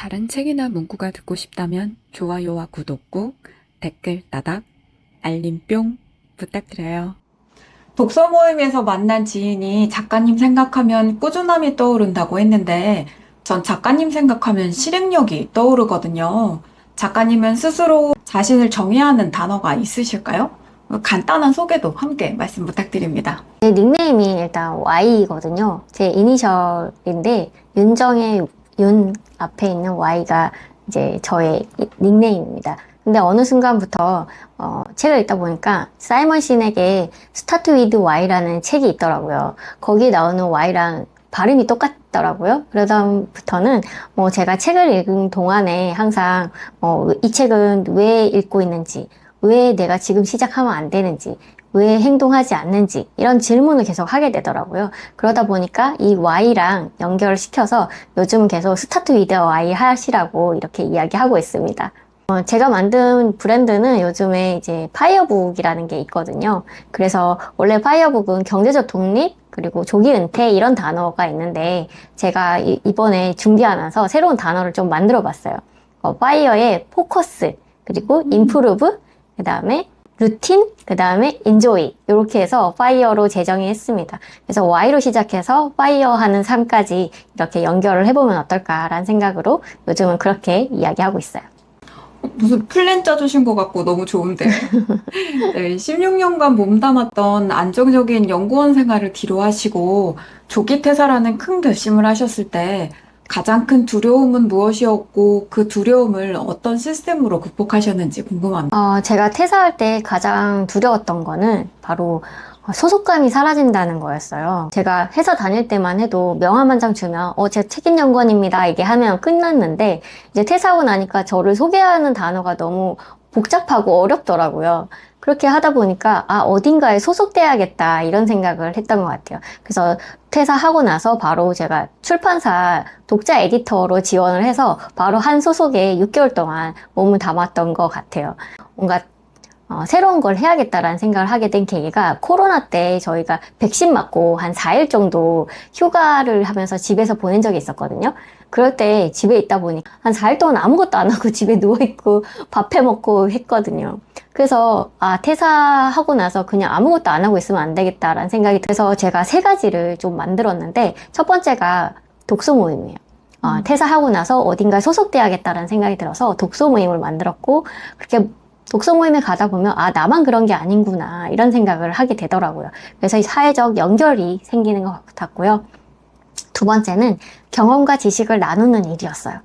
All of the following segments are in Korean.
다른 책이나 문구가 듣고 싶다면 좋아요와 구독 꾹, 댓글 따닥, 알림 뿅 부탁드려요. 독서 모임에서 만난 지인이 작가님 생각하면 꾸준함이 떠오른다고 했는데 전 작가님 생각하면 실행력이 떠오르거든요. 작가님은 스스로 자신을 정의하는 단어가 있으실까요? 간단한 소개도 함께 말씀 부탁드립니다. 제 닉네임이 일단 Y거든요. 제 이니셜인데 윤정의 윤 앞에 있는 Y가 이제 저의 닉네임입니다. 근데 어느 순간부터 책을 읽다 보니까 사이먼 신에게 Start with Y라는 책이 있더라고요. 거기 나오는 Y랑 발음이 똑같더라고요. 그러다부터는 제가 책을 읽은 동안에 항상 이 책은 왜 읽고 있는지, 왜 내가 지금 시작하면 안 되는지, 왜 행동하지 않는지 이런 질문을 계속 하게 되더라고요. 그러다 보니까 이 Y랑 연결을 시켜서 요즘 계속 스타트 위드 Y 하시라고 이렇게 이야기하고 있습니다. 제가 만든 브랜드는 요즘에 이제 파이어북이라는 게 있거든요. 그래서 원래 파이어북은 경제적 독립 그리고 조기 은퇴 이런 단어가 있는데 제가 이번에 준비하면서 새로운 단어를 좀 만들어 봤어요. 파이어의 포커스 그리고 임프루브 그 다음에 루틴, 그 다음에 인조이 이렇게 해서 파이어로 제정이 했습니다. 그래서 Y로 시작해서 파이어 하는 삶까지 이렇게 연결을 해보면 어떨까라는 생각으로 요즘은 그렇게 이야기하고 있어요. 무슨 플랜 짜주신 것 같고 너무 좋은데요. 네, 16년간 몸담았던 안정적인 연구원 생활을 뒤로 하시고 조기 퇴사라는 큰 결심을 하셨을 때 가장 큰 두려움은 무엇이었고 그 두려움을 어떤 시스템으로 극복하셨는지 궁금합니다. 제가 퇴사할 때 가장 두려웠던 거는 바로 소속감이 사라진다는 거였어요. 제가 회사 다닐 때만 해도 명함 한 장 주면 제가 책임연구원입니다 이게 하면 끝났는데 이제 퇴사하고 나니까 저를 소개하는 단어가 너무 복잡하고 어렵더라고요. 그렇게 하다 보니까 어딘가에 소속돼야겠다 이런 생각을 했던 것 같아요. 그래서 퇴사하고 나서 바로 제가 출판사 독자 에디터로 지원을 해서 바로 한 소속에 6개월 동안 몸을 담았던 것 같아요. 뭔가 새로운 걸 해야겠다라는 생각을 하게 된 계기가 코로나 때 저희가 백신 맞고 한 4일 정도 휴가를 하면서 집에서 보낸 적이 있었거든요. 그럴 때 집에 있다 보니까 한 4일 동안 아무것도 안 하고 집에 누워있고 밥 해먹고 했거든요. 그래서 퇴사하고 나서 그냥 아무것도 안 하고 있으면 안 되겠다라는 생각이 들어서 제가 3가지를 좀 만들었는데 첫 번째가 독서 모임이에요. 퇴사하고 나서 어딘가에 소속돼야겠다라는 생각이 들어서 독서 모임을 만들었고 그렇게 독서 모임에 가다 보면 나만 그런 게 아닌구나 이런 생각을 하게 되더라고요. 그래서 이 사회적 연결이 생기는 것 같았고요. 두 번째는 경험과 지식을 나누는 일이었어요.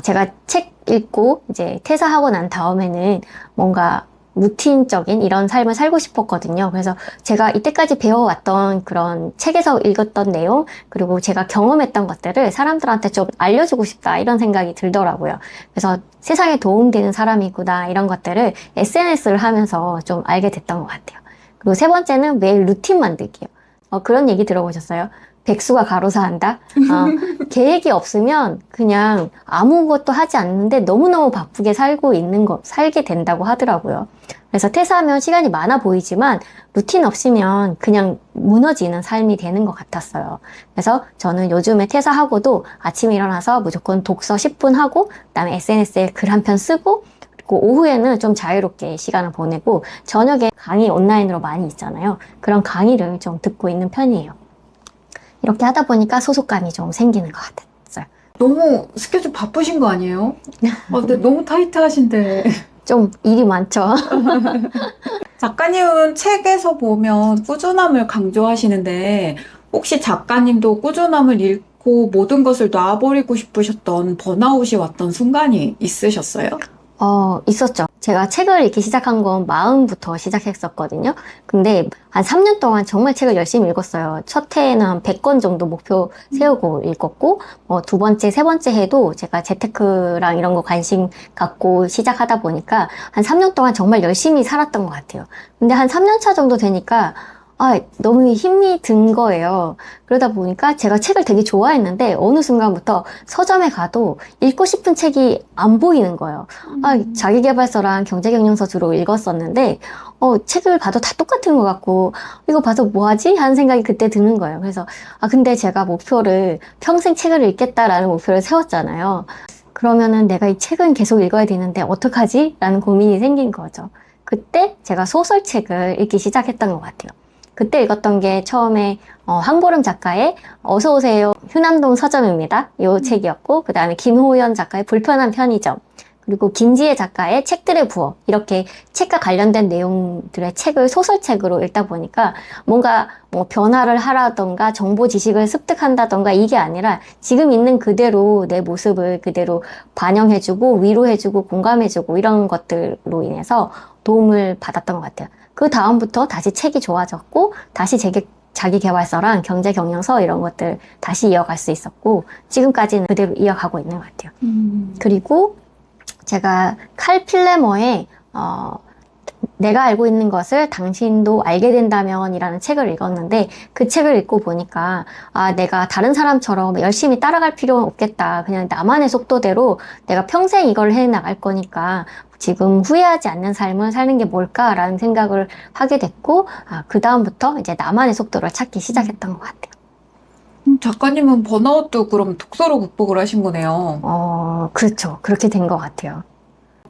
제가 책 읽고 이제 퇴사하고 난 다음에는 뭔가 루틴적인 이런 삶을 살고 싶었거든요. 그래서 제가 이때까지 배워왔던 그런 책에서 읽었던 내용, 그리고 제가 경험했던 것들을 사람들한테 좀 알려주고 싶다, 이런 생각이 들더라고요. 그래서 세상에 도움되는 사람이구나, 이런 것들을 SNS를 하면서 좀 알게 됐던 것 같아요. 그리고 세 번째는 매일 루틴 만들기요. 그런 얘기 들어보셨어요? 백수가 가로사한다? 계획이 없으면 그냥 아무것도 하지 않는데 너무너무 바쁘게 살게 된다고 하더라고요. 그래서 퇴사하면 시간이 많아 보이지만 루틴 없으면 그냥 무너지는 삶이 되는 것 같았어요. 그래서 저는 요즘에 퇴사하고도 아침에 일어나서 무조건 독서 10분 하고, 그다음에 SNS에 글 한 편 쓰고, 그리고 오후에는 좀 자유롭게 시간을 보내고, 저녁에 강의 온라인으로 많이 있잖아요. 그런 강의를 좀 듣고 있는 편이에요. 이렇게 하다 보니까 소속감이 좀 생기는 것 같았어요. 너무 스케줄 바쁘신 거 아니에요? 근데 너무 타이트하신데. 좀 일이 많죠. 작가님은 책에서 보면 꾸준함을 강조하시는데 혹시 작가님도 꾸준함을 잃고 모든 것을 놔버리고 싶으셨던 번아웃이 왔던 순간이 있으셨어요? 있었죠. 제가 책을 읽기 시작한 건 마음부터 시작했었거든요. 근데 한 3년 동안 정말 책을 열심히 읽었어요. 첫 해에는 한 100권 정도 목표 세우고 읽었고, 두 번째, 세 번째 해도 제가 재테크랑 이런 거 관심 갖고 시작하다 보니까 한 3년 동안 정말 열심히 살았던 것 같아요. 근데 한 3년 차 정도 되니까 너무 힘이 든 거예요. 그러다 보니까 제가 책을 되게 좋아했는데 어느 순간부터 서점에 가도 읽고 싶은 책이 안 보이는 거예요. 자기계발서랑 경제경영서 주로 읽었었는데 책을 봐도 다 똑같은 것 같고 이거 봐서 뭐하지? 하는 생각이 그때 드는 거예요. 그래서 근데 제가 목표를 평생 책을 읽겠다라는 목표를 세웠잖아요. 그러면은 내가 이 책은 계속 읽어야 되는데 어떡하지? 라는 고민이 생긴 거죠. 그때 제가 소설책을 읽기 시작했던 것 같아요. 그때 읽었던 게 처음에 황보름 작가의 어서 오세요 휴남동 서점입니다. 이 책이었고, 그 다음에 김호연 작가의 불편한 편의점, 그리고 김지혜 작가의 책들의 부엌, 이렇게 책과 관련된 내용들의 책을 소설책으로 읽다 보니까 뭔가 뭐 변화를 하라던가 정보 지식을 습득한다던가 이게 아니라 지금 있는 그대로 내 모습을 그대로 반영해주고 위로해주고 공감해주고 이런 것들로 인해서 도움을 받았던 것 같아요. 그 다음부터 다시 책이 좋아졌고 다시 자기 개발서랑 경제 경영서 이런 것들 다시 이어갈 수 있었고 지금까지는 그대로 이어가고 있는 것 같아요. 그리고 제가 칼 필레머의 내가 알고 있는 것을 당신도 알게 된다면 이라는 책을 읽었는데, 그 책을 읽고 보니까 내가 다른 사람처럼 열심히 따라갈 필요는 없겠다. 그냥 나만의 속도대로 내가 평생 이걸 해나갈 거니까 지금 후회하지 않는 삶을 사는 게 뭘까라는 생각을 하게 됐고, 그 다음부터 이제 나만의 속도를 찾기 시작했던 것 같아요. 작가님은 번아웃도 그럼 독서로 극복을 하신 거네요. 그렇죠. 그렇게 된 것 같아요.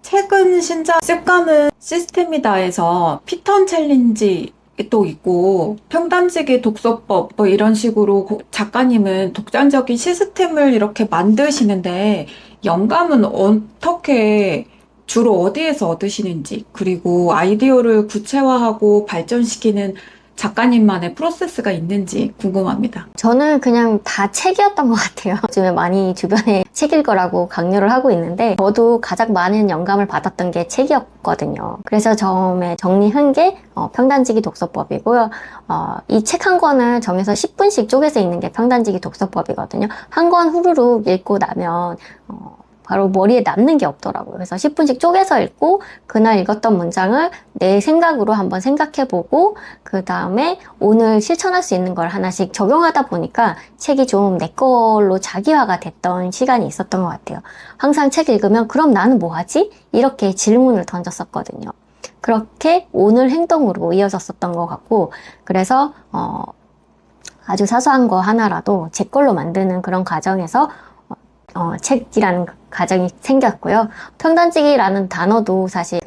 최근 신작 습관은 시스템이다에서 피턴 챌린지 또 있고 평단지기 독서법 뭐 이런 식으로 작가님은 독단적인 시스템을 이렇게 만드시는데 영감은 어떻게 주로 어디에서 얻으시는지, 그리고 아이디어를 구체화하고 발전시키는 작가님만의 프로세스가 있는지 궁금합니다. 저는 그냥 다 책이었던 것 같아요. 요즘에 많이 주변에 책 읽으라고 강요를 하고 있는데 저도 가장 많은 영감을 받았던 게 책이었거든요. 그래서 처음에 정리한 게 평단지기 독서법이고요. 이 책 한 권을 정해서 10분씩 쪼개서 읽는 게 평단지기 독서법이거든요. 한 권 후루룩 읽고 나면 바로 머리에 남는 게 없더라고요. 그래서 10분씩 쪼개서 읽고 그날 읽었던 문장을 내 생각으로 한번 생각해보고 그 다음에 오늘 실천할 수 있는 걸 하나씩 적용하다 보니까 책이 좀 내 걸로 자기화가 됐던 시간이 있었던 것 같아요. 항상 책 읽으면 그럼 나는 뭐 하지? 이렇게 질문을 던졌었거든요. 그렇게 오늘 행동으로 이어졌었던 것 같고, 그래서 아주 사소한 거 하나라도 제 걸로 만드는 그런 과정에서 책이라는 과정이 생겼고요. 평단지기라는 단어도 사실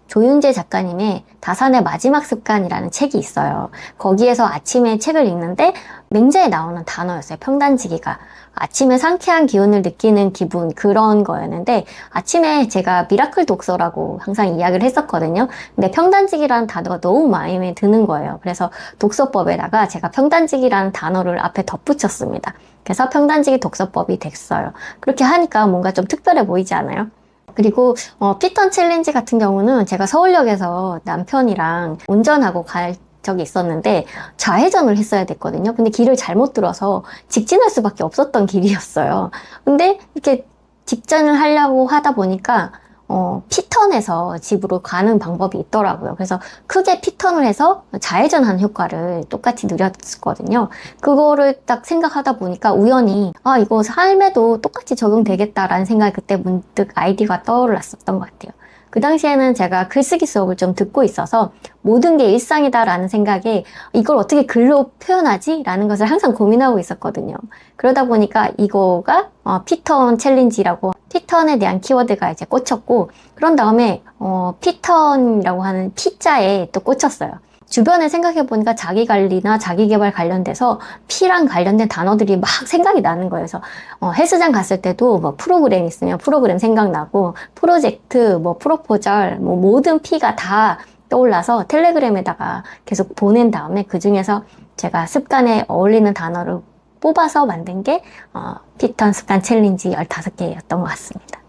조윤재 작가님의 다산의 마지막 습관이라는 책이 있어요. 거기에서 아침에 책을 읽는데 맹자에 나오는 단어였어요. 평단지기가. 아침에 상쾌한 기운을 느끼는 기분, 그런 거였는데 아침에 제가 미라클 독서라고 항상 이야기를 했었거든요. 근데 평단지기라는 단어가 너무 마음에 드는 거예요. 그래서 독서법에다가 제가 평단지기라는 단어를 앞에 덧붙였습니다. 그래서 평단지기 독서법이 됐어요. 그렇게 하니까 뭔가 좀 특별해 보이지 않아요? 그리고 피턴 챌린지 같은 경우는 제가 서울역에서 남편이랑 운전하고 갈 적이 있었는데 좌회전을 했어야 됐거든요. 근데 길을 잘못 들어서 직진할 수밖에 없었던 길이었어요. 근데 이렇게 직진을 하려고 하다 보니까 피턴에서 집으로 가는 방법이 있더라고요. 그래서 크게 피턴을 해서 좌회전하는 효과를 똑같이 누렸거든요. 그거를 딱 생각하다 보니까 우연히 이거 삶에도 똑같이 적용되겠다라는 생각이 그때 문득 아이디어가 떠올랐었던 것 같아요. 그 당시에는 제가 글쓰기 수업을 좀 듣고 있어서 모든 게 일상이다라는 생각에 이걸 어떻게 글로 표현하지? 라는 것을 항상 고민하고 있었거든요. 그러다 보니까 이거가 피턴 챌린지라고 피턴에 대한 키워드가 이제 꽂혔고, 그런 다음에 피턴이라고 하는 P자에 또 꽂혔어요. 주변에 생각해보니까 자기관리나 자기개발 관련돼서 P랑 관련된 단어들이 막 생각이 나는 거예요. 그래서 헬스장 갔을 때도 뭐 프로그램 있으면 프로그램 생각나고, 프로젝트, 뭐 프로포절, 뭐 모든 P가 다 떠올라서 텔레그램에다가 계속 보낸 다음에 그 중에서 제가 습관에 어울리는 단어를 뽑아서 만든 게 피턴 습관 챌린지 15개였던 것 같습니다.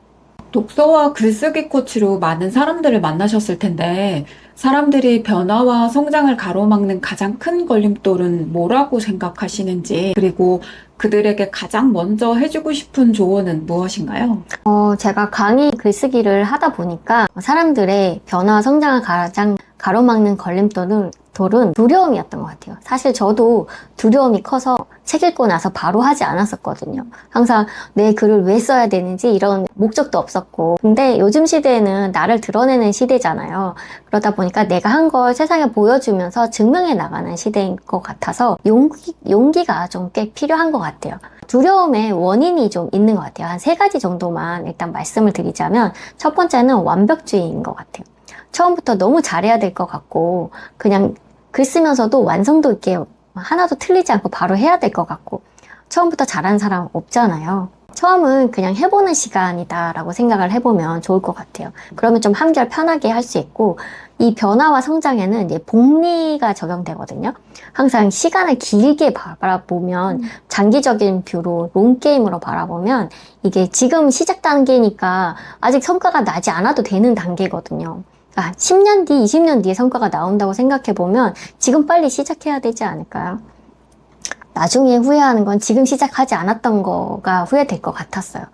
독서와 글쓰기 코치로 많은 사람들을 만나셨을 텐데 사람들이 변화와 성장을 가로막는 가장 큰 걸림돌은 뭐라고 생각하시는지, 그리고 그들에게 가장 먼저 해주고 싶은 조언은 무엇인가요? 제가 강의 글쓰기를 하다 보니까 사람들의 변화와 성장을 가장 가로막는 걸림돌은 두려움이었던 것 같아요. 사실 저도 두려움이 커서 책 읽고 나서 바로 하지 않았었거든요. 항상 내 글을 왜 써야 되는지 이런 목적도 없었고. 근데 요즘 시대에는 나를 드러내는 시대잖아요. 그러다 보니까 내가 한 걸 세상에 보여주면서 증명해 나가는 시대인 것 같아서 용기가 좀 꽤 필요한 것 같아요. 두려움의 원인이 좀 있는 것 같아요. 한 3가지 정도만 일단 말씀을 드리자면, 첫 번째는 완벽주의인 것 같아요. 처음부터 너무 잘해야 될 것 같고, 그냥 글 쓰면서도 완성도 있게 하나도 틀리지 않고 바로 해야 될 것 같고, 처음부터 잘하는 사람 없잖아요. 처음은 그냥 해보는 시간이다라고 생각을 해보면 좋을 것 같아요. 그러면 좀 한결 편하게 할 수 있고, 이 변화와 성장에는 이제 복리가 적용되거든요. 항상 시간을 길게 바라보면, 장기적인 뷰로, 롱게임으로 바라보면, 이게 지금 시작 단계니까 아직 성과가 나지 않아도 되는 단계거든요. 10년 뒤, 20년 뒤에 성과가 나온다고 생각해보면 지금 빨리 시작해야 되지 않을까요? 나중에 후회하는 건 지금 시작하지 않았던 거가 후회될 것 같았어요.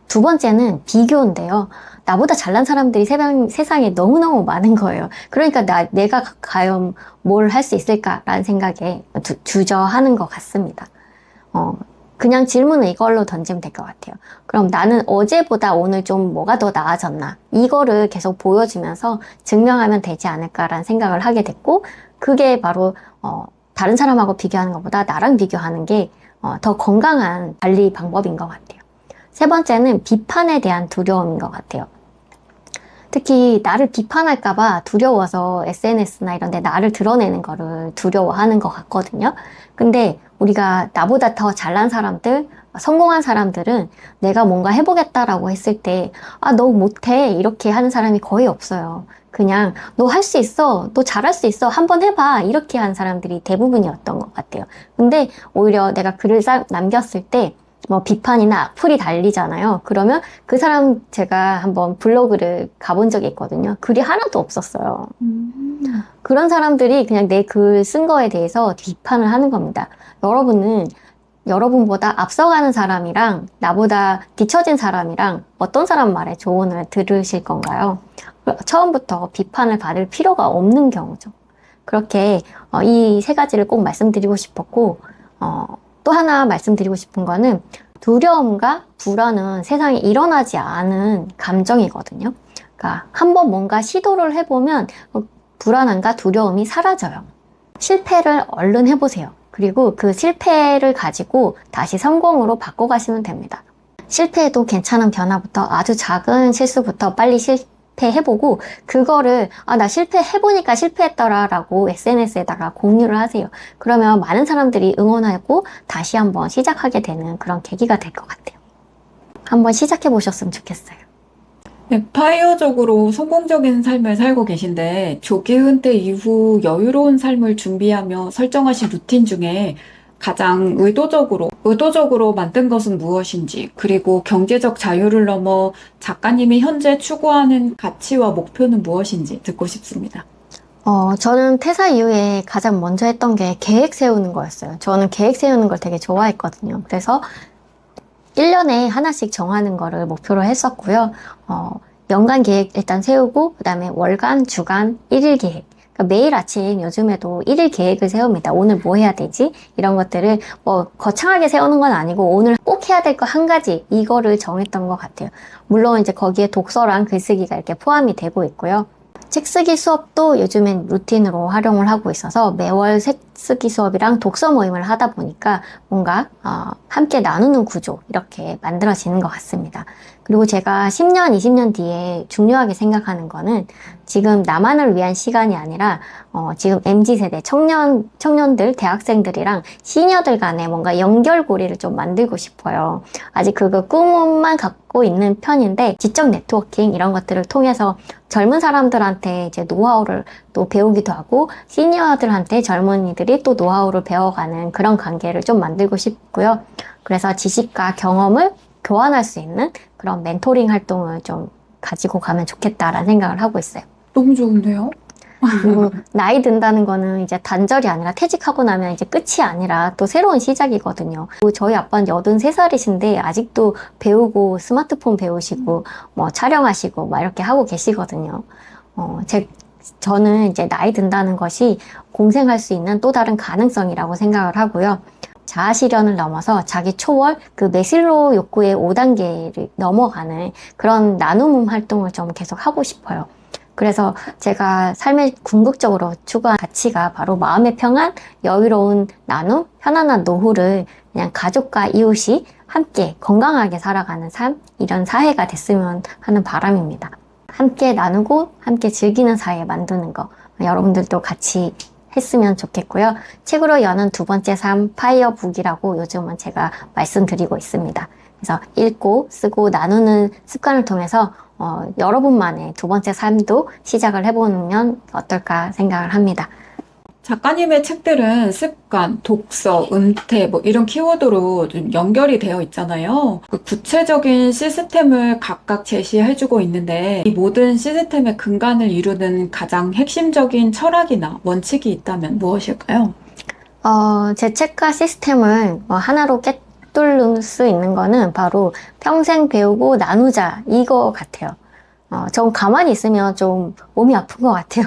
두 번째는 비교인데요. 나보다 잘난 사람들이 세상에 너무너무 많은 거예요. 그러니까 내가 과연 뭘 할 수 있을까라는 생각에 주저하는 것 같습니다. 그냥 질문을 이걸로 던지면 될 것 같아요. 그럼 나는 어제보다 오늘 좀 뭐가 더 나아졌나? 이거를 계속 보여주면서 증명하면 되지 않을까라는 생각을 하게 됐고, 그게 바로 다른 사람하고 비교하는 것보다 나랑 비교하는 게 더 건강한 관리 방법인 것 같아요. 세 번째는 비판에 대한 두려움인 것 같아요. 특히 나를 비판할까봐 두려워서 SNS나 이런 데 나를 드러내는 거를 두려워하는 것 같거든요. 근데 우리가 나보다 더 잘난 사람들, 성공한 사람들은 내가 뭔가 해보겠다라고 했을 때, 너 못해. 이렇게 하는 사람이 거의 없어요. 그냥, 너 할 수 있어. 너 잘할 수 있어. 한번 해봐. 이렇게 하는 사람들이 대부분이었던 것 같아요. 근데 오히려 내가 글을 남겼을 때, 비판이나 악플이 달리잖아요. 그러면 그 사람 제가 한번 블로그를 가본 적이 있거든요. 글이 하나도 없었어요. 그런 사람들이 그냥 내 글 쓴 거에 대해서 비판을 하는 겁니다. 여러분은 여러분보다 앞서가는 사람이랑 나보다 뒤처진 사람이랑 어떤 사람 말에 조언을 들으실 건가요? 처음부터 비판을 받을 필요가 없는 경우죠. 그렇게 이 3가지를 꼭 말씀드리고 싶었고, 또 하나 말씀드리고 싶은 거는 두려움과 불안은 세상에 일어나지 않은 감정이거든요. 그러니까 한번 뭔가 시도를 해보면 불안함과 두려움이 사라져요. 실패를 얼른 해보세요. 그리고 그 실패를 가지고 다시 성공으로 바꿔가시면 됩니다. 실패해도 괜찮은 변화부터 아주 작은 실수부터 빨리 실패해보고 그거를 나 실패해보니까 실패했더라 라고 SNS에다가 공유를 하세요. 그러면 많은 사람들이 응원하고 다시 한번 시작하게 되는 그런 계기가 될 것 같아요. 한번 시작해보셨으면 좋겠어요. 네, 파이어적으로 성공적인 삶을 살고 계신데 조기 은퇴 이후 여유로운 삶을 준비하며 설정하신 루틴 중에 가장 의도적으로 만든 것은 무엇인지, 그리고 경제적 자유를 넘어 작가님이 현재 추구하는 가치와 목표는 무엇인지 듣고 싶습니다. 저는 퇴사 이후에 가장 먼저 했던 게 계획 세우는 거였어요. 저는 계획 세우는 걸 되게 좋아했거든요. 그래서 1년에 하나씩 정하는 거를 목표로 했었고요. 연간 계획 일단 세우고, 그 다음에 월간, 주간, 1일 계획. 그러니까 매일 아침 요즘에도 1일 계획을 세웁니다. 오늘 뭐 해야 되지? 이런 것들을 거창하게 세우는 건 아니고 오늘 꼭 해야 될 거 한 가지 이거를 정했던 것 같아요. 물론 이제 거기에 독서랑 글쓰기가 이렇게 포함이 되고 있고요. 책 쓰기 수업도 요즘엔 루틴으로 활용을 하고 있어서 매월 책 쓰기 수업이랑 독서 모임을 하다 보니까 뭔가 함께 나누는 구조 이렇게 만들어지는 것 같습니다. 그리고 제가 10년, 20년 뒤에 중요하게 생각하는 거는 지금 나만을 위한 시간이 아니라 지금 MZ세대 청년들, 대학생들이랑 시니어들 간에 뭔가 연결고리를 좀 만들고 싶어요. 아직 그거 꿈만 갖고 있는 편인데 지적 네트워킹 이런 것들을 통해서 젊은 사람들한테 이제 노하우를 또 배우기도 하고 시니어들한테 젊은이들이 또 노하우를 배워가는 그런 관계를 좀 만들고 싶고요. 그래서 지식과 경험을 교환할 수 있는 그런 멘토링 활동을 좀 가지고 가면 좋겠다라는 생각을 하고 있어요. 너무 좋은데요? 그리고 나이 든다는 거는 이제 단절이 아니라 퇴직하고 나면 이제 끝이 아니라 또 새로운 시작이거든요. 그리고 저희 아빠는 83살이신데 아직도 배우고 스마트폰 배우시고 촬영하시고 이렇게 하고 계시거든요. 저는 이제 나이 든다는 것이 공생할 수 있는 또 다른 가능성이라고 생각을 하고요. 자아 실현을 넘어서 자기 초월, 그 메슬로우 욕구의 5단계를 넘어가는 그런 나눔 활동을 좀 계속 하고 싶어요. 그래서 제가 삶에 궁극적으로 추구한 가치가 바로 마음의 평안, 여유로운 나눔, 편안한 노후를 그냥 가족과 이웃이 함께 건강하게 살아가는 삶, 이런 사회가 됐으면 하는 바람입니다. 함께 나누고 함께 즐기는 사회 만드는 거 여러분들도 같이 했으면 좋겠고요. 책으로 여는 두 번째 삶 파이어북이라고 요즘은 제가 말씀드리고 있습니다. 그래서 읽고 쓰고 나누는 습관을 통해서 여러분만의 두 번째 삶도 시작을 해보면 어떨까 생각을 합니다. 작가님의 책들은 습관, 독서, 은퇴 뭐 이런 키워드로 좀 연결이 되어 있잖아요. 그 구체적인 시스템을 각각 제시해주고 있는데 이 모든 시스템의 근간을 이루는 가장 핵심적인 철학이나 원칙이 있다면 무엇일까요? 제 책과 시스템을 하나로 꿰뚫을 수 있는 거는 바로 평생 배우고 나누자 이거 같아요. 전 가만히 있으면 좀 몸이 아픈 것 같아요.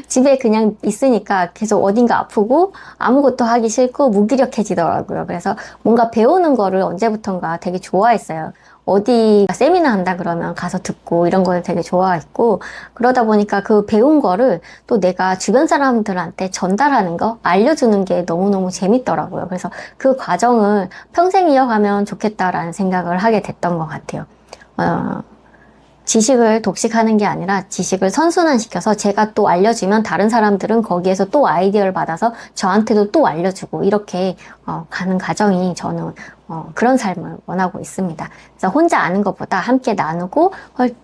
집에 그냥 있으니까 계속 어딘가 아프고 아무것도 하기 싫고 무기력해지더라고요. 그래서 뭔가 배우는 거를 언제부턴가 되게 좋아했어요. 어디 세미나 한다 그러면 가서 듣고 이런 걸 되게 좋아했고 그러다 보니까 그 배운 거를 또 내가 주변 사람들한테 전달하는 거, 알려주는 게 너무너무 재밌더라고요. 그래서 그 과정을 평생 이어가면 좋겠다라는 생각을 하게 됐던 것 같아요. 지식을 독식하는 게 아니라 지식을 선순환시켜서 제가 또 알려주면 다른 사람들은 거기에서 또 아이디어를 받아서 저한테도 또 알려주고 이렇게 가는 과정이 저는 그런 삶을 원하고 있습니다. 그래서 혼자 아는 것보다 함께 나누고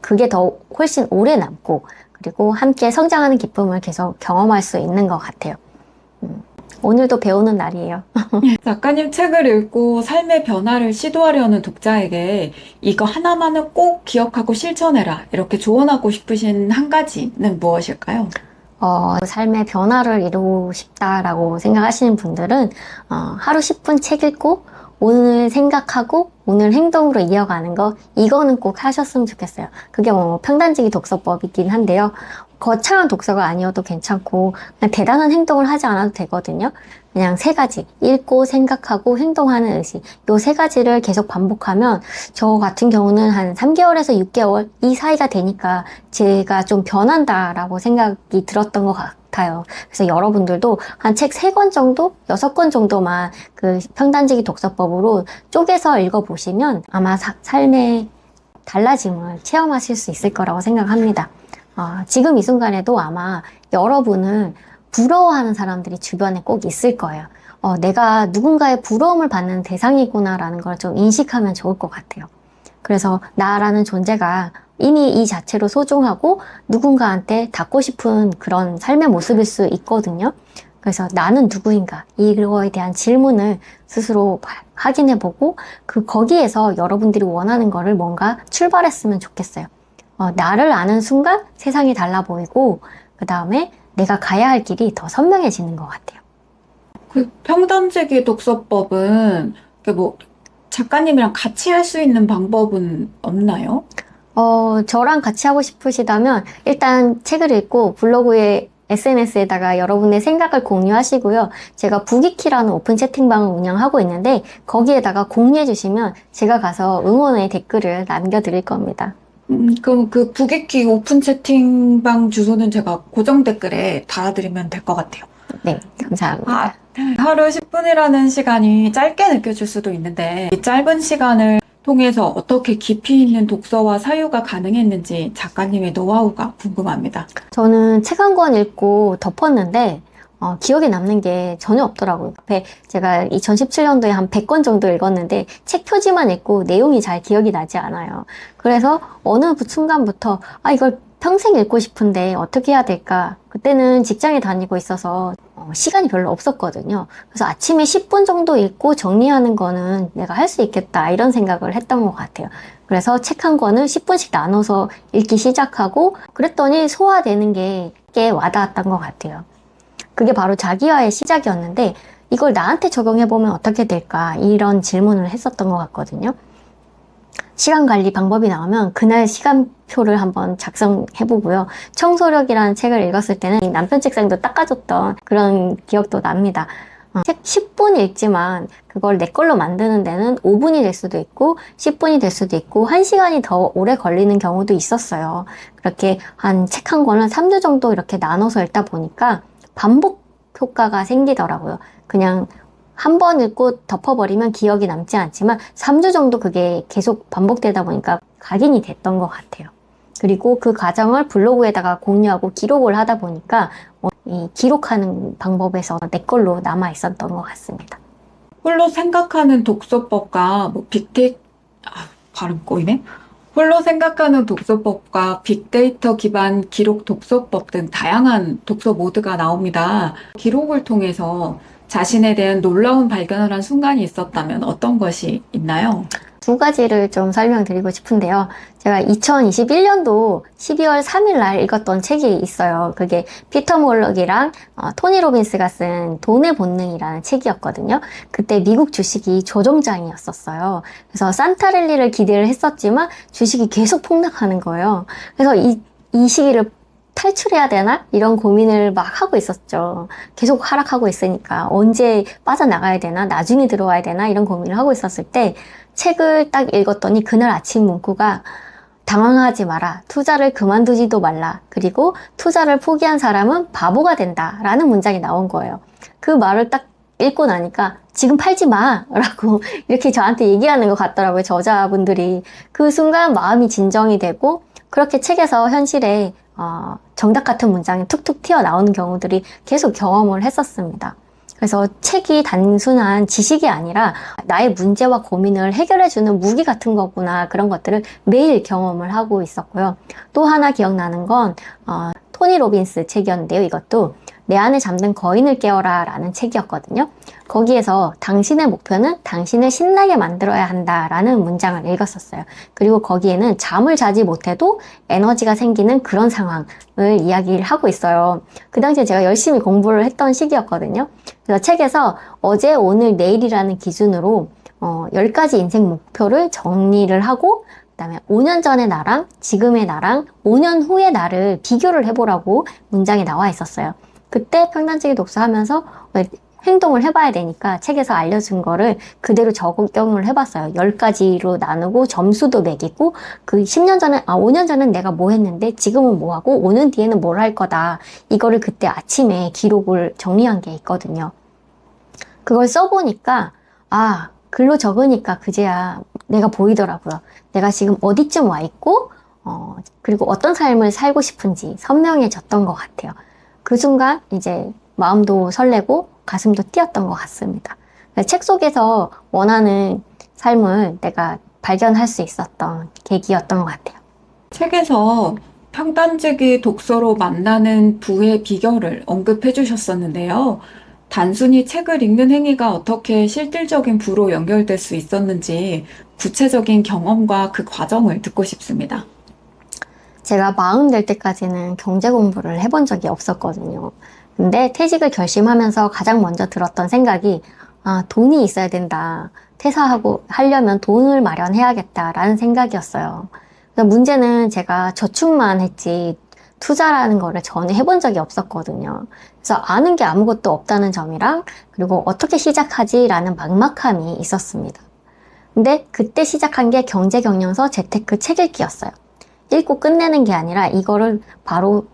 그게 더 훨씬 오래 남고 그리고 함께 성장하는 기쁨을 계속 경험할 수 있는 것 같아요. 오늘도 배우는 날이에요. 작가님 책을 읽고 삶의 변화를 시도하려는 독자에게 이거 하나만은 꼭 기억하고 실천해라 이렇게 조언하고 싶으신 한 가지는 무엇일까요? 삶의 변화를 이루고 싶다라고 생각하시는 분들은 하루 10분 책 읽고 오늘 생각하고 오늘 행동으로 이어가는 거 이거는 꼭 하셨으면 좋겠어요. 그게 평단지기 독서법이긴 한데요. 거창한 독서가 아니어도 괜찮고 그냥 대단한 행동을 하지 않아도 되거든요. 그냥 3가지 읽고 생각하고 행동하는 의식 요 3가지를 계속 반복하면 저 같은 경우는 한 3개월에서 6개월 이 사이가 되니까 제가 좀 변한다라고 생각이 들었던 것 같아요. 그래서 여러분들도 한 책 3권 정도, 6권 정도만 그 평단지기 독서법으로 쪼개서 읽어보시면 아마 삶의 달라짐을 체험하실 수 있을 거라고 생각합니다. 지금 이 순간에도 아마 여러분을 부러워하는 사람들이 주변에 꼭 있을 거예요. 내가 누군가의 부러움을 받는 대상이구나라는 걸 좀 인식하면 좋을 것 같아요. 그래서 나라는 존재가 이미 이 자체로 소중하고 누군가한테 닿고 싶은 그런 삶의 모습일 수 있거든요. 그래서 나는 누구인가 이거에 대한 질문을 스스로 확인해보고 거기에서 여러분들이 원하는 거를 뭔가 출발했으면 좋겠어요. 나를 아는 순간 세상이 달라 보이고 그 다음에 내가 가야 할 길이 더 선명해지는 것 같아요. 그 평단지기 독서법은 작가님이랑 같이 할 수 있는 방법은 없나요? 저랑 같이 하고 싶으시다면 일단 책을 읽고 블로그에 SNS에다가 여러분의 생각을 공유하시고요. 제가 부기키라는 오픈 채팅방을 운영하고 있는데 거기에다가 공유해 주시면 제가 가서 응원의 댓글을 남겨드릴 겁니다. 그럼 그 부기키 오픈 채팅방 주소는 제가 고정 댓글에 달아드리면 될 것 같아요. 네, 감사합니다. 하루 10분이라는 시간이 짧게 느껴질 수도 있는데 이 짧은 시간을 통해서 어떻게 깊이 있는 독서와 사유가 가능했는지 작가님의 노하우가 궁금합니다. 저는 책 한 권 읽고 덮었는데 기억에 남는 게 전혀 없더라고요. 제가 2017년도에 한 100권 정도 읽었는데 책 표지만 읽고 내용이 잘 기억이 나지 않아요. 그래서 어느 순간부터 이걸 평생 읽고 싶은데 어떻게 해야 될까? 그때는 직장에 다니고 있어서 시간이 별로 없었거든요. 그래서 아침에 10분 정도 읽고 정리하는 거는 내가 할 수 있겠다 이런 생각을 했던 것 같아요. 그래서 책 한 권을 10분씩 나눠서 읽기 시작하고 그랬더니 소화되는 게 꽤 와닿았던 것 같아요. 그게 바로 자기화의 시작이었는데 이걸 나한테 적용해보면 어떻게 될까 이런 질문을 했었던 것 같거든요. 시간 관리 방법이 나오면 그날 시간표를 한번 작성해보고요. 청소력이라는 책을 읽었을 때는 남편 책상도 닦아줬던 그런 기억도 납니다. 책 10분 읽지만 그걸 내 걸로 만드는 데는 5분이 될 수도 있고 10분이 될 수도 있고 1시간이 더 오래 걸리는 경우도 있었어요. 그렇게 한 책 한 권을 3주 정도 이렇게 나눠서 읽다 보니까 반복 효과가 생기더라고요. 그냥 한 번 읽고 덮어버리면 기억이 남지 않지만 3주 정도 그게 계속 반복되다 보니까 각인이 됐던 것 같아요. 그리고 그 과정을 블로그에다가 공유하고 기록을 하다 보니까 이 기록하는 방법에서 내 걸로 남아 있었던 것 같습니다. 홀로 생각하는 독서법과 발음 꼬이네? 홀로 생각하는 독서법과 빅데이터 기반 기록 독서법 등 다양한 독서 모드가 나옵니다. 기록을 통해서 자신에 대한 놀라운 발견을 한 순간이 있었다면 어떤 것이 있나요? 두 가지를 좀 설명드리고 싶은데요. 제가 2021년도 12월 3일 날 읽었던 책이 있어요. 그게 피터 몰럭이랑 토니 로빈스가 쓴 돈의 본능이라는 책이었거든요. 그때 미국 주식이 조정장이었었어요. 그래서 산타랠리를 기대를 했었지만 주식이 계속 폭락하는 거예요. 그래서 이 시기를 탈출해야 되나? 이런 고민을 막 하고 있었죠. 계속 하락하고 있으니까 언제 빠져나가야 되나? 나중에 들어와야 되나? 이런 고민을 하고 있었을 때 책을 딱 읽었더니 그날 아침 문구가 당황하지 마라. 투자를 그만두지도 말라. 그리고 투자를 포기한 사람은 바보가 된다. 라는 문장이 나온 거예요. 그 말을 딱 읽고 나니까 지금 팔지 마. 라고 이렇게 저한테 얘기하는 것 같더라고요. 저자분들이. 그 순간 마음이 진정이 되고 그렇게 책에서 현실에 정답 같은 문장이 툭툭 튀어나오는 경우들이 계속 경험을 했었습니다. 그래서 책이 단순한 지식이 아니라 나의 문제와 고민을 해결해주는 무기 같은 거구나 그런 것들을 매일 경험을 하고 있었고요. 또 하나 기억나는 건 토니 로빈스 책이었는데요. 이것도 내 안에 잠든 거인을 깨워라 라는 책이었거든요. 거기에서 당신의 목표는 당신을 신나게 만들어야 한다라는 문장을 읽었었어요. 그리고 거기에는 잠을 자지 못해도 에너지가 생기는 그런 상황을 이야기를 하고 있어요. 그 당시에 제가 열심히 공부를 했던 시기였거든요. 그래서 책에서 어제, 오늘, 내일이라는 기준으로 10가지 인생 목표를 정리를 하고 그다음에 5년 전의 나랑 지금의 나랑 5년 후의 나를 비교를 해보라고 문장이 나와 있었어요. 그때 평단지기 독서하면서 행동을 해봐야 되니까 책에서 알려준 거를 그대로 적용을 해봤어요. 10가지로 나누고 점수도 매기고 그 10년 전에, 5년 전엔 내가 뭐 했는데 지금은 뭐 하고 5년 뒤에는 뭘 할 거다. 이거를 그때 아침에 기록을 정리한 게 있거든요. 그걸 써보니까 글로 적으니까 그제야 내가 보이더라고요. 내가 지금 어디쯤 와 있고 그리고 어떤 삶을 살고 싶은지 선명해졌던 것 같아요. 그 순간 이제 마음도 설레고 가슴도 뛰었던 것 같습니다. 책 속에서 원하는 삶을 내가 발견할 수 있었던 계기였던 것 같아요. 책에서 평단지기 독서로 만나는 부의 비결을 언급해 주셨었는데요. 단순히 책을 읽는 행위가 어떻게 실질적인 부로 연결될 수 있었는지 구체적인 경험과 그 과정을 듣고 싶습니다. 제가 40 될 때까지는 경제 공부를 해본 적이 없었거든요. 근데 퇴직을 결심하면서 가장 먼저 들었던 생각이 돈이 있어야 된다. 퇴사하고 하려면 돈을 마련해야겠다라는 생각이었어요. 문제는 제가 저축만 했지 투자라는 거를 전혀 해본 적이 없었거든요. 그래서 아는 게 아무것도 없다는 점이랑 그리고 어떻게 시작하지라는 막막함이 있었습니다. 근데 그때 시작한 게 경제경영서 재테크 책 읽기였어요. 읽고 끝내는 게 아니라 이거를 바로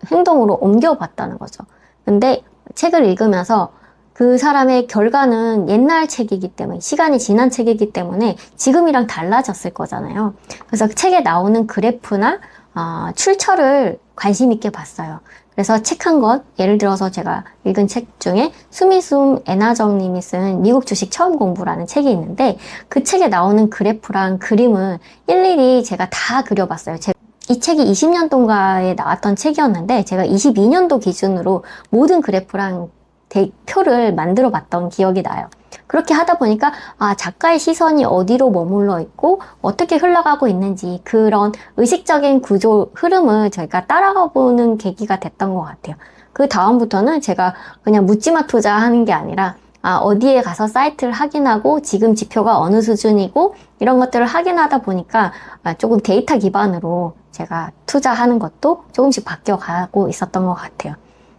행동으로 옮겨봤다는 거죠. 근데 책을 읽으면서 그 사람의 결과는 옛날 책이기 때문에 시간이 지난 책이기 때문에 지금이랑 달라졌을 거잖아요. 그래서 책에 나오는 그래프나 출처를 관심 있게 봤어요. 그래서 책 한 권, 예를 들어서 제가 읽은 책 중에 수미숨 애나정 님이 쓴 미국 주식 처음 공부라는 책이 있는데 그 책에 나오는 그래프랑 그림을 일일이 제가 다 그려봤어요. 이 책이 20년 동가에 나왔던 책이었는데 제가 22년도 기준으로 모든 그래프랑 표를 만들어 봤던 기억이 나요. 그렇게 하다 보니까 작가의 시선이 어디로 머물러 있고 어떻게 흘러가고 있는지 그런 의식적인 구조 흐름을 저희가 따라가 보는 계기가 됐던 것 같아요. 그 다음부터는 제가 그냥 묻지마 투자하는 게 아니라 어디에 가서 사이트를 확인하고 지금 지표가 어느 수준이고 이런 것들을 확인하다 보니까 조금 데이터 기반으로 제가 투자하는 것도 조금씩 바뀌어 가고 있었던 것 같아요.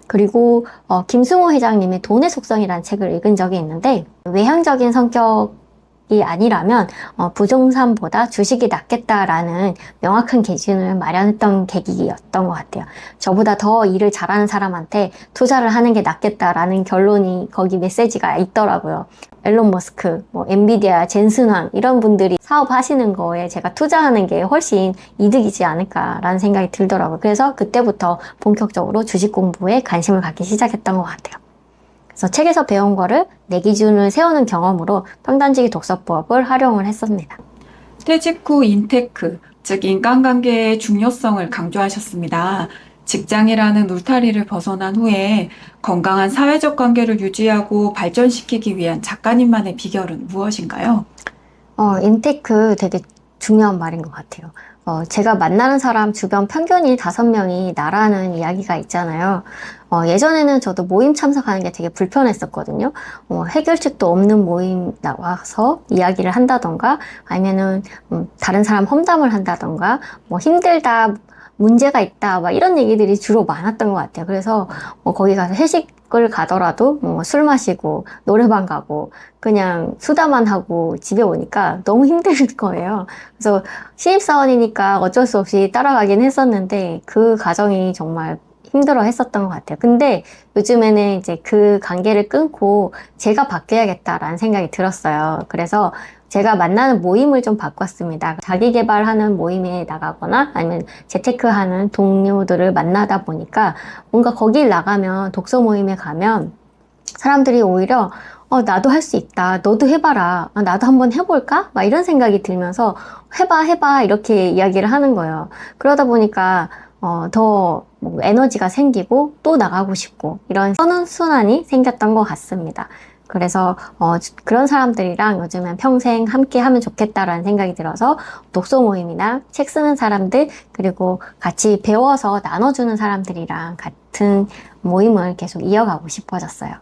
그리고 김승호 회장님의 돈의 속성이라는 책을 읽은 적이 있는데 외향적인 성격이 아니라면 부동산보다 주식이 낫겠다라는 명확한 기준을 마련했던 계기였던 것 같아요. 저보다 더 일을 잘하는 사람한테 투자를 하는 게 낫겠다라는 결론이 거기 메시지가 있더라고요. 앨런 머스크, 엔비디아, 젠슨 황 이런 분들이 사업하시는 거에 제가 투자하는 게 훨씬 이득이지 않을까라는 생각이 들더라고요. 그래서 그때부터 본격적으로 주식 공부에 관심을 갖기 시작했던 것 같아요. 그래서 책에서 배운 거를 내 기준을 세우는 경험으로 평단지기 독서법을 활용을 했습니다. 퇴직 후 인테크, 즉 인간관계의 중요성을 강조하셨습니다. 직장이라는 울타리를 벗어난 후에 건강한 사회적 관계를 유지하고 발전시키기 위한 작가님만의 비결은 무엇인가요? 인테크 되게 중요한 말인 것 같아요. 제가 만나는 사람 주변 평균이 5명이 나라는 이야기가 있잖아요. 예전에는 저도 모임 참석하는 게 되게 불편했었거든요. 해결책도 없는 모임 나와서 이야기를 한다던가, 아니면은, 다른 사람 험담을 한다던가, 힘들다, 문제가 있다, 막 이런 얘기들이 주로 많았던 것 같아요. 그래서 거기 가서 회식을 가더라도 술 마시고 노래방 가고 그냥 수다만 하고 집에 오니까 너무 힘들 거예요. 그래서 신입사원이니까 어쩔 수 없이 따라가긴 했었는데 그 과정이 정말 힘들어 했었던 것 같아요. 근데 요즘에는 이제 그 관계를 끊고 제가 바뀌어야겠다라는 생각이 들었어요. 그래서 제가 만나는 모임을 좀 바꿨습니다. 자기 개발하는 모임에 나가거나 아니면 재테크하는 동료들을 만나다 보니까 뭔가 거길 나가면 독서 모임에 가면 사람들이 오히려 나도 할 수 있다. 너도 해봐라. 나도 한번 해볼까? 막 이런 생각이 들면서 해봐 이렇게 이야기를 하는 거예요. 그러다 보니까 더 에너지가 생기고 또 나가고 싶고 이런 선순환이 생겼던 것 같습니다. 그래서 그런 사람들이랑 요즘엔 평생 함께 하면 좋겠다라는 생각이 들어서 독서 모임이나 책 쓰는 사람들 그리고 같이 배워서 나눠주는 사람들이랑 같은 모임을 계속 이어가고 싶어졌어요.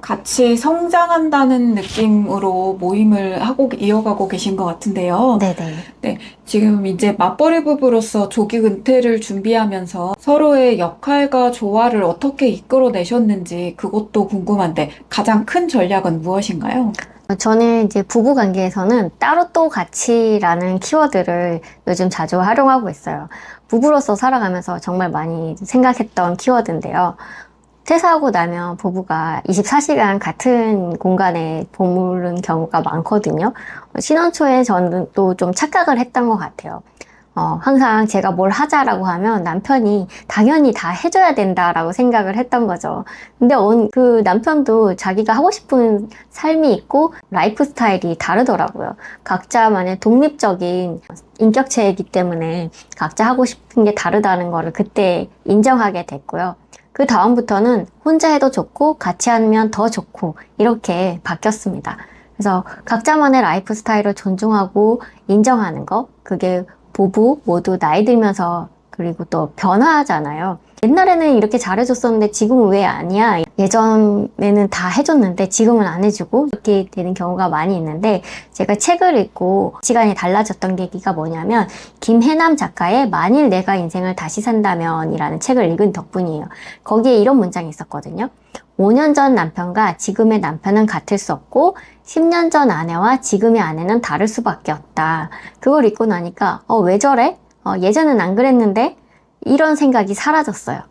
같이 성장한다는 느낌으로 모임을 이어가고 계신 것 같은데요. 네네. 네, 지금 이제 맞벌이 부부로서 조기 은퇴를 준비하면서 서로의 역할과 조화를 어떻게 이끌어내셨는지 그것도 궁금한데 가장 큰 전략은 무엇인가요? 저는 이제 부부 관계에서는 따로 또 같이라는 키워드를 요즘 자주 활용하고 있어요. 부부로서 살아가면서 정말 많이 생각했던 키워드인데요. 퇴사하고 나면 부부가 24시간 같은 공간에 머무른 경우가 많거든요. 신혼 초에 저는 또 좀 착각을 했던 것 같아요. 항상 제가 뭘 하자라고 하면 남편이 당연히 다 해줘야 된다라고 생각을 했던 거죠. 근데 그 남편도 자기가 하고 싶은 삶이 있고 라이프 스타일이 다르더라고요. 각자만의 독립적인 인격체이기 때문에 각자 하고 싶은 게 다르다는 거를 그때 인정하게 됐고요. 그 다음부터는 혼자 해도 좋고 같이 하면 더 좋고 이렇게 바뀌었습니다. 그래서 각자만의 라이프 스타일을 존중하고 인정하는 거, 그게 부부 모두 나이 들면서 그리고 또 변화하잖아요. 옛날에는 이렇게 잘해줬었는데 지금은 왜 아니야? 예전에는 다 해줬는데 지금은 안 해주고 이렇게 되는 경우가 많이 있는데 제가 책을 읽고 시간이 달라졌던 계기가 뭐냐면 김해남 작가의 만일 내가 인생을 다시 산다면 이라는 책을 읽은 덕분이에요. 거기에 이런 문장이 있었거든요. 5년 전 남편과 지금의 남편은 같을 수 없고 10년 전 아내와 지금의 아내는 다를 수밖에 없다. 그걸 읽고 나니까 왜 저래? 예전엔 안 그랬는데 이런 생각이 사라졌어요.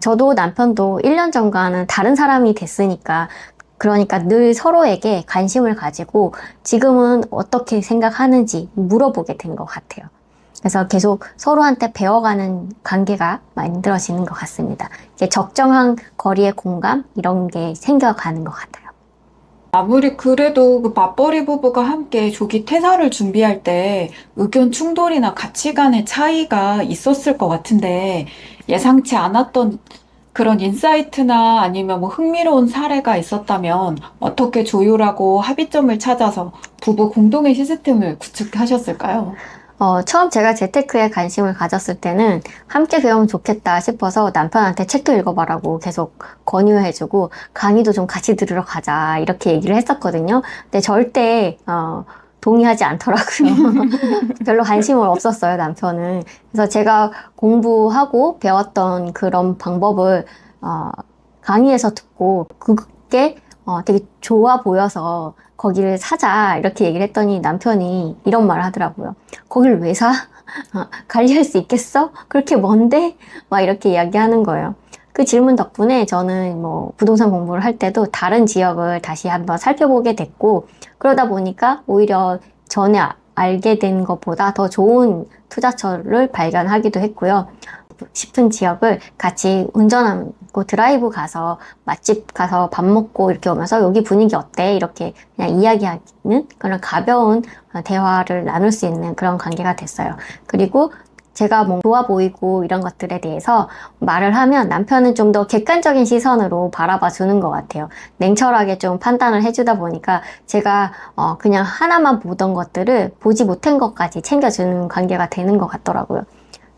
저도 남편도 1년 전과는 다른 사람이 됐으니까 그러니까 늘 서로에게 관심을 가지고 지금은 어떻게 생각하는지 물어보게 된 것 같아요. 그래서 계속 서로한테 배워가는 관계가 만들어지는 것 같습니다. 이제 적정한 거리의 공감 이런 게 생겨가는 것 같아요. 아무리 그래도 그 맞벌이 부부가 함께 조기 퇴사를 준비할 때 의견 충돌이나 가치관의 차이가 있었을 것 같은데 예상치 않았던 그런 인사이트나 아니면 뭐 흥미로운 사례가 있었다면 어떻게 조율하고 합의점을 찾아서 부부 공동의 시스템을 구축하셨을까요? 처음 제가 재테크에 관심을 가졌을 때는 함께 배우면 좋겠다 싶어서 남편한테 책도 읽어봐라고 계속 권유해주고 강의도 좀 같이 들으러 가자 이렇게 얘기를 했었거든요. 근데 절대 동의하지 않더라고요. 별로 관심은 없었어요, 남편은. 그래서 제가 공부하고 배웠던 그런 방법을 강의에서 듣고 그게 되게 좋아 보여서 거기를 사자 이렇게 얘기를 했더니 남편이 이런 말을 하더라고요. 거기를 왜 사? 관리할 수 있겠어? 그렇게 먼데? 막 이렇게 이야기하는 거예요. 그 질문 덕분에 저는 뭐 부동산 공부를 할 때도 다른 지역을 다시 한번 살펴보게 됐고, 그러다 보니까 오히려 전에 알게 된 것보다 더 좋은 투자처를 발견하기도 했고요. 싶은 지역을 같이 운전하고 드라이브 가서 맛집 가서 밥 먹고 이렇게 오면서 여기 분위기 어때? 이렇게 그냥 이야기하는 그런 가벼운 대화를 나눌 수 있는 그런 관계가 됐어요. 그리고 제가 뭐 좋아 보이고 이런 것들에 대해서 말을 하면 남편은 좀 더 객관적인 시선으로 바라봐 주는 것 같아요. 냉철하게 좀 판단을 해주다 보니까 제가 그냥 하나만 보던 것들을 보지 못한 것까지 챙겨주는 관계가 되는 것 같더라고요.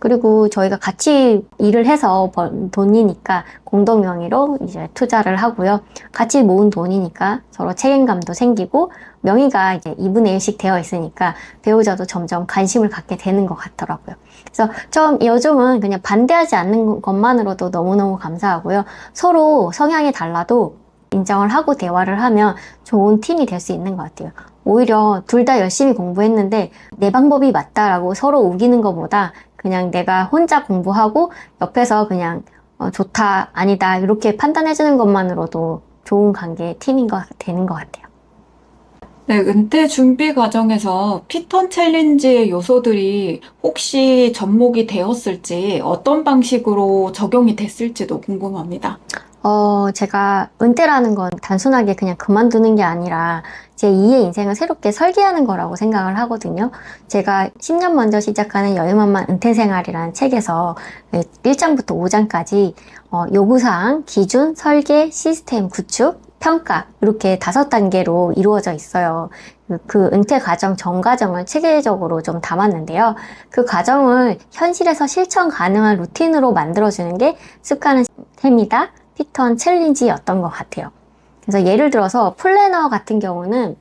그리고 저희가 같이 일을 해서 번 돈이니까 공동 명의로 이제 투자를 하고요. 같이 모은 돈이니까 서로 책임감도 생기고 명의가 이제 2분의 1씩 되어 있으니까 배우자도 점점 관심을 갖게 되는 것 같더라고요. 그래서 요즘은 그냥 반대하지 않는 것만으로도 너무너무 감사하고요. 서로 성향이 달라도 인정을 하고 대화를 하면 좋은 팀이 될 수 있는 것 같아요. 오히려 둘 다 열심히 공부했는데 내 방법이 맞다라고 서로 우기는 것보다 그냥 내가 혼자 공부하고 옆에서 그냥 좋다, 아니다 이렇게 판단해주는 것만으로도 좋은 관계 팀인 되는 것 같아요. 네, 은퇴 준비 과정에서 피턴 챌린지의 요소들이 혹시 접목이 되었을지 어떤 방식으로 적용이 됐을지도 궁금합니다. 제가 은퇴라는 건 단순하게 그냥 그만두는 게 아니라 제 2의 인생을 새롭게 설계하는 거라고 생각을 하거든요. 제가 10년 먼저 시작하는 여유만만 은퇴생활이라는 책에서 1장부터 5장까지 요구사항, 기준, 설계, 시스템 구축, 평가 이렇게 5단계로 이루어져 있어요. 그 은퇴 과정 전 과정을 체계적으로 좀 담았는데요. 그 과정을 현실에서 실천 가능한 루틴으로 만들어주는 게 습관은 셈이다. 피턴 챌린지였던 것 같아요. 그래서 예를 들어서 플래너 같은 경우는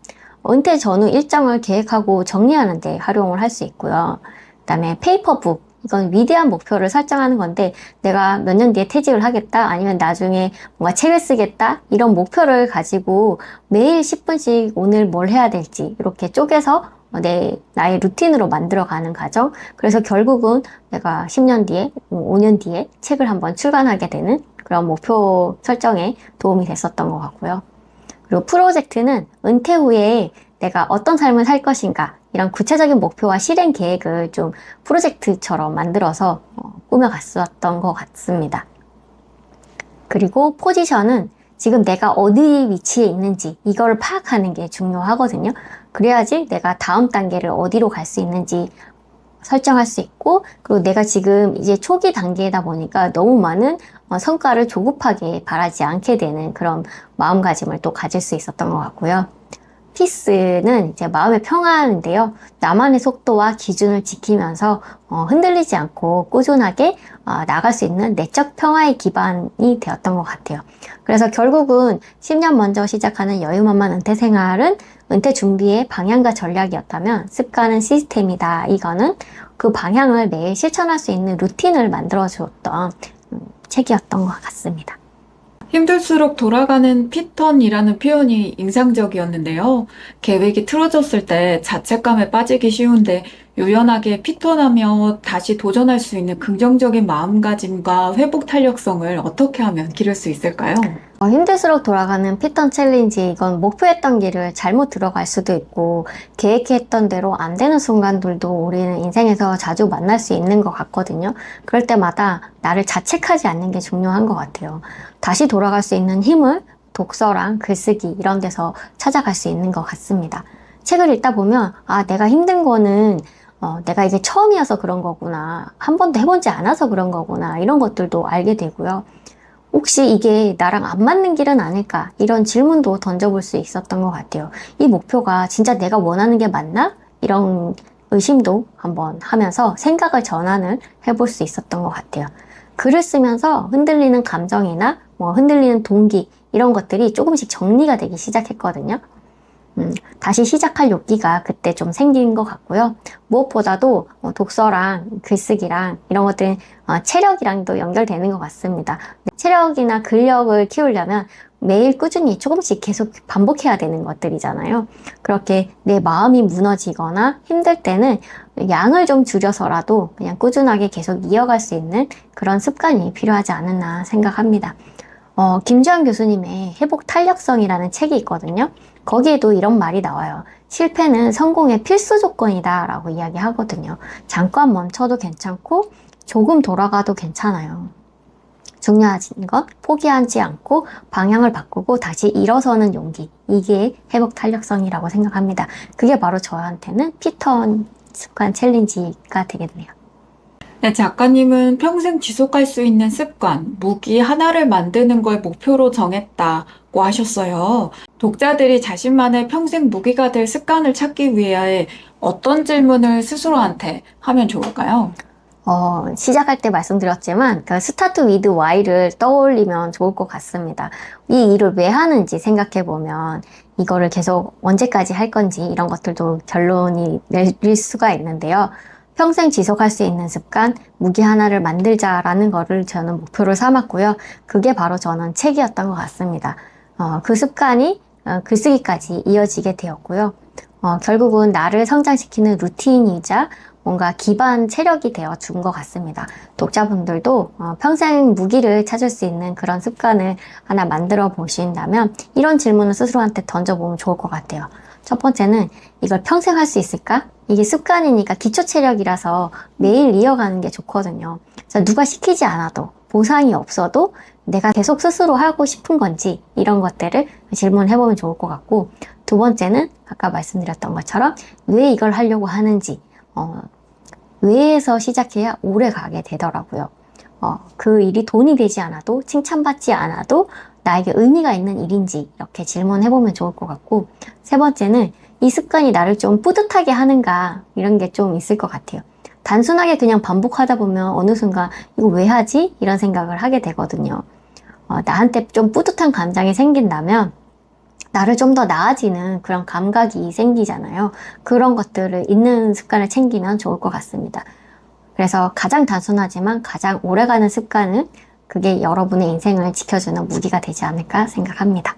은퇴 전후 일정을 계획하고 정리하는 데 활용을 할 수 있고요. 그다음에 페이퍼북, 이건 위대한 목표를 설정하는 건데 내가 몇 년 뒤에 퇴직을 하겠다 아니면 나중에 뭔가 책을 쓰겠다 이런 목표를 가지고 매일 10분씩 오늘 뭘 해야 될지 이렇게 쪼개서 나의 루틴으로 만들어가는 과정. 그래서 결국은 내가 10년 뒤에, 5년 뒤에 책을 한번 출간하게 되는 그런 목표 설정에 도움이 됐었던 것 같고요. 그리고 프로젝트는 은퇴 후에 내가 어떤 삶을 살 것인가 이런 구체적인 목표와 실행 계획을 좀 프로젝트처럼 만들어서 꾸며갔었던 것 같습니다. 그리고 포지션은 지금 내가 어디 위치에 있는지 이걸 파악하는 게 중요하거든요. 그래야지 내가 다음 단계를 어디로 갈 수 있는지 설정할 수 있고, 그리고 내가 지금 이제 초기 단계이다 보니까 너무 많은 성과를 조급하게 바라지 않게 되는 그런 마음가짐을 또 가질 수 있었던 것 같고요. 피스는 이제 마음의 평화인데요. 나만의 속도와 기준을 지키면서 흔들리지 않고 꾸준하게 나갈 수 있는 내적 평화의 기반이 되었던 것 같아요. 그래서 결국은 10년 먼저 시작하는 여유만만 은퇴 생활은 은퇴 준비의 방향과 전략이었다면 습관은 시스템이다. 이거는 그 방향을 매일 실천할 수 있는 루틴을 만들어주었던 책이었던 것 같습니다. 힘들수록 돌아가는 피턴이라는 표현이 인상적이었는데요. 계획이 틀어졌을 때 자책감에 빠지기 쉬운데 유연하게 피턴하며 다시 도전할 수 있는 긍정적인 마음가짐과 회복 탄력성을 어떻게 하면 기를 수 있을까요? 힘들수록 돌아가는 피턴 챌린지, 이건 목표했던 길을 잘못 들어갈 수도 있고 계획했던 대로 안 되는 순간들도 우리는 인생에서 자주 만날 수 있는 것 같거든요. 그럴 때마다 나를 자책하지 않는 게 중요한 것 같아요. 다시 돌아갈 수 있는 힘을 독서랑 글쓰기 이런 데서 찾아갈 수 있는 것 같습니다. 책을 읽다 보면 내가 힘든 거는 내가 이게 처음이어서 그런 거구나, 한 번도 해보지 않아서 그런 거구나, 이런 것들도 알게 되고요. 혹시 이게 나랑 안 맞는 길은 아닐까? 이런 질문도 던져볼 수 있었던 것 같아요. 이 목표가 진짜 내가 원하는 게 맞나? 이런 의심도 한번 하면서 생각을 전환을 해볼 수 있었던 것 같아요. 글을 쓰면서 흔들리는 감정이나 흔들리는 동기 이런 것들이 조금씩 정리가 되기 시작했거든요. 다시 시작할 용기가 그때 좀 생긴 것 같고요. 무엇보다도 독서랑 글쓰기랑 이런 것들은 체력이랑도 연결되는 것 같습니다. 체력이나 근력을 키우려면 매일 꾸준히 조금씩 계속 반복해야 되는 것들이잖아요. 그렇게 내 마음이 무너지거나 힘들 때는 양을 좀 줄여서라도 그냥 꾸준하게 계속 이어갈 수 있는 그런 습관이 필요하지 않았나 생각합니다. 김주환 교수님의 회복 탄력성이라는 책이 있거든요. 거기에도 이런 말이 나와요. 실패는 성공의 필수 조건이다 라고 이야기하거든요. 잠깐 멈춰도 괜찮고 조금 돌아가도 괜찮아요. 중요한 건 포기하지 않고 방향을 바꾸고 다시 일어서는 용기. 이게 회복 탄력성이라고 생각합니다. 그게 바로 저한테는 피턴 습관 챌린지가 되겠네요. 네, 작가님은 평생 지속할 수 있는 습관, 무기 하나를 만드는 걸 목표로 정했다고 하셨어요. 독자들이 자신만의 평생 무기가 될 습관을 찾기 위해 어떤 질문을 스스로한테 하면 좋을까요? 시작할 때 말씀드렸지만, 그 스타트 위드 Y를 떠올리면 좋을 것 같습니다. 이 일을 왜 하는지 생각해보면, 이거를 계속 언제까지 할 건지 이런 것들도 결론이 내릴 수가 있는데요. 평생 지속할 수 있는 습관, 무기 하나를 만들자라는 거를 저는 목표로 삼았고요. 그게 바로 저는 책이었던 것 같습니다. 그 습관이 글쓰기까지 이어지게 되었고요. 결국은 나를 성장시키는 루틴이자 뭔가 기반 체력이 되어 준 것 같습니다. 독자분들도 평생 무기를 찾을 수 있는 그런 습관을 하나 만들어 보신다면 이런 질문을 스스로한테 던져보면 좋을 것 같아요. 첫 번째는 이걸 평생 할 수 있을까? 이게 습관이니까 기초 체력이라서 매일 이어가는 게 좋거든요. 그래서 누가 시키지 않아도 보상이 없어도 내가 계속 스스로 하고 싶은 건지 이런 것들을 질문해보면 좋을 것 같고, 두 번째는 아까 말씀드렸던 것처럼 왜 이걸 하려고 하는지 왜에서 시작해야 오래 가게 되더라고요. 그 일이 돈이 되지 않아도 칭찬받지 않아도 나에게 의미가 있는 일인지 이렇게 질문해보면 좋을 것 같고, 세 번째는 이 습관이 나를 좀 뿌듯하게 하는가 이런 게 좀 있을 것 같아요. 단순하게 그냥 반복하다 보면 어느 순간 이거 왜 하지? 이런 생각을 하게 되거든요. 나한테 좀 뿌듯한 감정이 생긴다면 나를 좀 더 나아지는 그런 감각이 생기잖아요. 그런 것들을 있는 습관을 챙기면 좋을 것 같습니다. 그래서 가장 단순하지만 가장 오래가는 습관은 그게 여러분의 인생을 지켜주는 무기가 되지 않을까 생각합니다.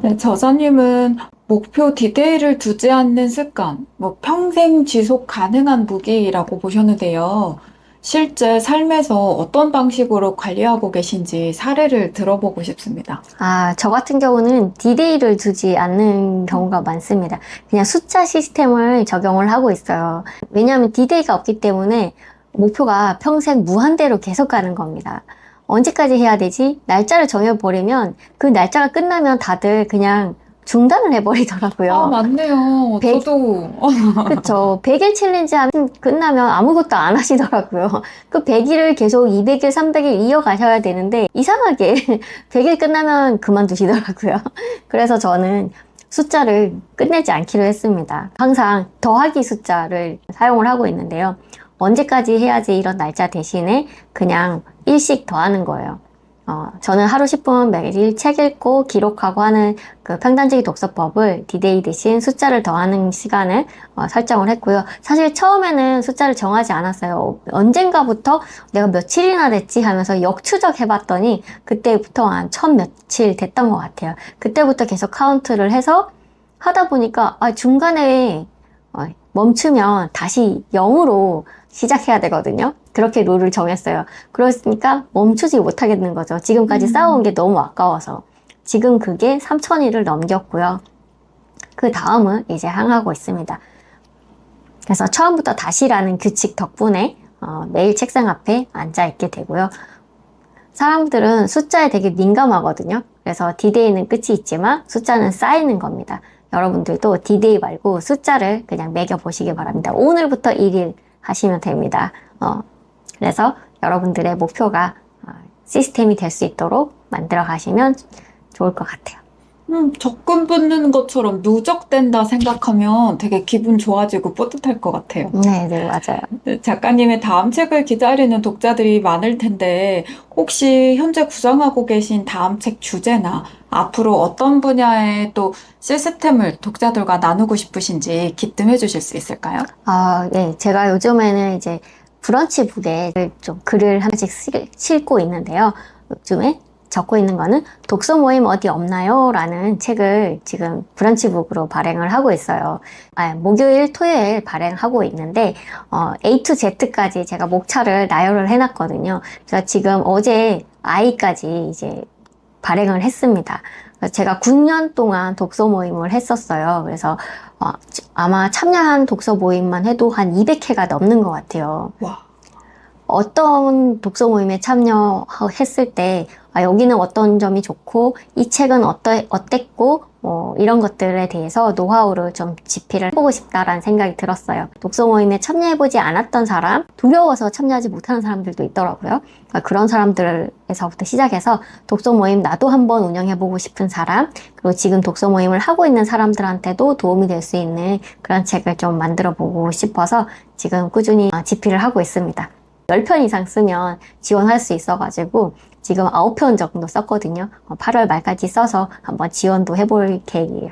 네, 저자님은 목표 디테일을 두지 않는 습관, 평생 지속 가능한 무기라고 보셨는데요. 실제 삶에서 어떤 방식으로 관리하고 계신지 사례를 들어보고 싶습니다. 저 같은 경우는 디데이를 두지 않는 경우가 많습니다. 그냥 숫자 시스템을 적용을 하고 있어요. 왜냐하면 디데이가 없기 때문에 목표가 평생 무한대로 계속 가는 겁니다. 언제까지 해야 되지? 날짜를 정해버리면 그 날짜가 끝나면 다들 그냥 중단을 해버리더라고요. 맞네요. 저도. 그쵸. 100일 챌린지 하면 끝나면 아무것도 안 하시더라고요. 그 100일을 계속 200일, 300일 이어가셔야 되는데 이상하게 100일 끝나면 그만두시더라고요. 그래서 저는 숫자를 끝내지 않기로 했습니다. 항상 더하기 숫자를 사용을 하고 있는데요. 언제까지 해야지 이런 날짜 대신에 그냥 일씩 더하는 거예요. 저는 하루 10분 매일 책 읽고 기록하고 하는 그 평단지기 독서법을 디데이 대신 숫자를 더하는 시간을 설정을 했고요. 사실 처음에는 숫자를 정하지 않았어요. 언젠가부터 내가 며칠이나 됐지 하면서 역추적 해봤더니 그때부터 한 1000 며칠 됐던 것 같아요. 그때부터 계속 카운트를 해서 하다 보니까 중간에 멈추면 다시 0으로 시작해야 되거든요. 그렇게 룰을 정했어요. 그러니까 멈추지 못하겠는 거죠. 지금까지 쌓아온 게 너무 아까워서. 지금 그게 3000일을 넘겼고요. 그 다음은 이제 향하고 있습니다. 그래서 처음부터 다시라는 규칙 덕분에 매일 책상 앞에 앉아 있게 되고요. 사람들은 숫자에 되게 민감하거든요. 그래서 디데이는 끝이 있지만 숫자는 쌓이는 겁니다. 여러분들도 디데이 말고 숫자를 그냥 매겨보시기 바랍니다. 오늘부터 1일 하시면 됩니다. 그래서 여러분들의 목표가 시스템이 될 수 있도록 만들어 가시면 좋을 것 같아요. 적금 붙는 것처럼 누적된다 생각하면 되게 기분 좋아지고 뿌듯할 것 같아요. 네, 네, 맞아요. 작가님의 다음 책을 기다리는 독자들이 많을 텐데, 혹시 현재 구상하고 계신 다음 책 주제나 앞으로 어떤 분야의 또 시스템을 독자들과 나누고 싶으신지 기뜸해 주실 수 있을까요? 네, 제가 요즘에는 이제 브런치북에 좀 글을 하나씩 싣고 있는데요. 요즘에 적고 있는 거는 독서 모임 어디 없나요? 라는 책을 지금 브런치북으로 발행을 하고 있어요. 목요일, 토요일 발행하고 있는데, A to Z까지 제가 목차를 나열을 해놨거든요. 그래서 지금 어제 I까지 이제 발행을 했습니다. 제가 9년 동안 독서 모임을 했었어요. 그래서 아마 참여한 독서 모임만 해도 한 200회가 넘는 것 같아요. 와. 어떤 독서 모임에 참여했을 때 여기는 어떤 점이 좋고 이 책은 어땠고 이런 것들에 대해서 노하우를 좀 집필을 해보고 싶다라는 생각이 들었어요. 독서 모임에 참여해보지 않았던 사람, 두려워서 참여하지 못하는 사람들도 있더라고요. 그러니까 그런 사람들에서부터 시작해서 독서 모임 나도 한번 운영해보고 싶은 사람, 그리고 지금 독서 모임을 하고 있는 사람들한테도 도움이 될 수 있는 그런 책을 좀 만들어보고 싶어서 지금 꾸준히 집필을 하고 있습니다. 10편 이상 쓰면 지원할 수 있어가지고 지금 9편 정도 썼거든요. 8월 말까지 써서 한번 지원도 해볼 계획이에요.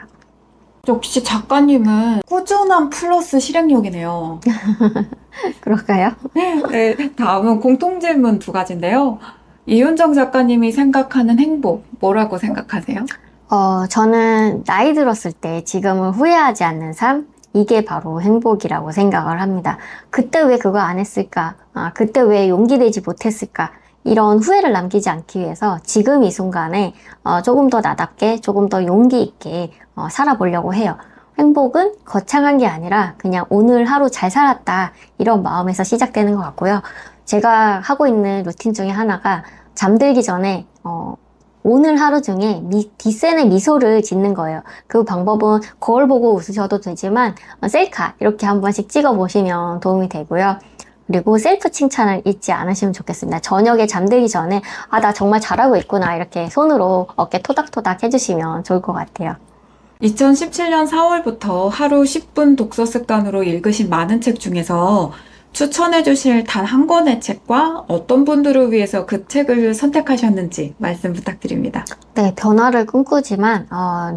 역시 작가님은 꾸준한 플러스 실행력이네요. 그럴까요? 네, 다음은 공통 질문 두 가지인데요. 이윤정 작가님이 생각하는 행복, 뭐라고 생각하세요? 저는 나이 들었을 때 지금은 후회하지 않는 삶? 이게 바로 행복이라고 생각을 합니다. 그때 왜 그거 안 했을까? 그때 왜 용기 내지 못했을까? 이런 후회를 남기지 않기 위해서 지금 이 순간에 조금 더 나답게, 조금 더 용기 있게 살아보려고 해요. 행복은 거창한 게 아니라 그냥 오늘 하루 잘 살았다. 이런 마음에서 시작되는 것 같고요. 제가 하고 있는 루틴 중에 하나가 잠들기 전에 오늘 하루 중에 뒷센에 미소를 짓는 거예요. 그 방법은 거울 보고 웃으셔도 되지만 셀카 이렇게 한 번씩 찍어 보시면 도움이 되고요. 그리고 셀프 칭찬을 잊지 않으시면 좋겠습니다. 저녁에 잠들기 전에 나 정말 잘하고 있구나 이렇게 손으로 어깨 토닥토닥 해주시면 좋을 것 같아요. 2017년 4월부터 하루 10분 독서 습관으로 읽으신 많은 책 중에서 추천해 주실 단 한 권의 책과 어떤 분들을 위해서 그 책을 선택하셨는지 말씀 부탁드립니다. 네, 변화를 꿈꾸지만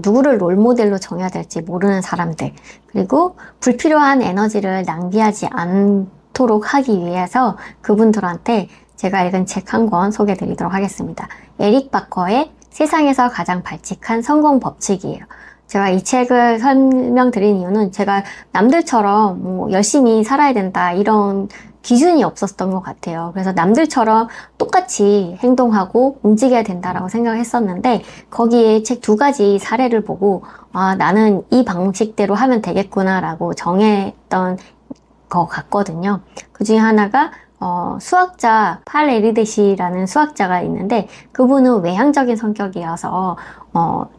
누구를 롤모델로 정해야 될지 모르는 사람들, 그리고 불필요한 에너지를 낭비하지 않도록 하기 위해서 그분들한테 제가 읽은 책 한 권 소개해 드리도록 하겠습니다. 에릭 바커의 세상에서 가장 발칙한 성공 법칙이에요. 제가 이 책을 설명드린 이유는 제가 남들처럼 뭐 열심히 살아야 된다 이런 기준이 없었던 것 같아요. 그래서 남들처럼 똑같이 행동하고 움직여야 된다라고 생각했었는데 거기에 책 두 가지 사례를 보고 나는 이 방식대로 하면 되겠구나라고 정했던 것 같거든요. 그 중에 하나가 수학자 팔 에리데시라는 수학자가 있는데 그분은 외향적인 성격이어서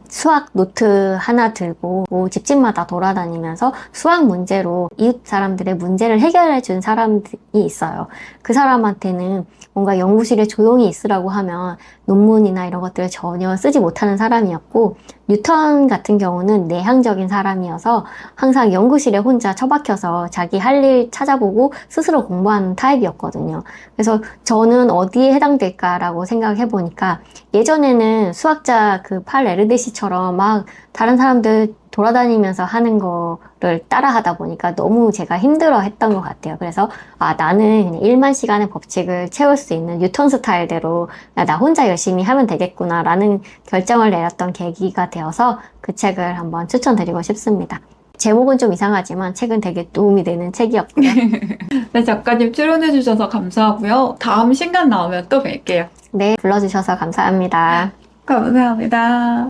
수학 노트 하나 들고 집집마다 돌아다니면서 수학 문제로 이웃 사람들의 문제를 해결해 준 사람이 있어요. 그 사람한테는 뭔가 연구실에 조용히 있으라고 하면 논문이나 이런 것들을 전혀 쓰지 못하는 사람이었고 뉴턴 같은 경우는 내향적인 사람이어서 항상 연구실에 혼자 처박혀서 자기 할 일 찾아보고 스스로 공부하는 타입이었거든요. 그래서 저는 어디에 해당될까라고 생각해 보니까 예전에는 수학자 그 팔 에르데시처럼 막 다른 사람들 돌아다니면서 하는 거를 따라 하다 보니까 너무 제가 힘들어 했던 것 같아요. 그래서 나는 그냥 1만 시간의 법칙을 채울 수 있는 뉴턴 스타일대로 나 혼자 열심히 하면 되겠구나 라는 결정을 내렸던 계기가 되어서 그 책을 한번 추천드리고 싶습니다. 제목은 좀 이상하지만 책은 되게 도움이 되는 책이었고요. 네, 작가님 출연해 주셔서 감사하고요. 다음 시간 나오면 또 뵐게요. 네, 불러주셔서 감사합니다. 감사합니다.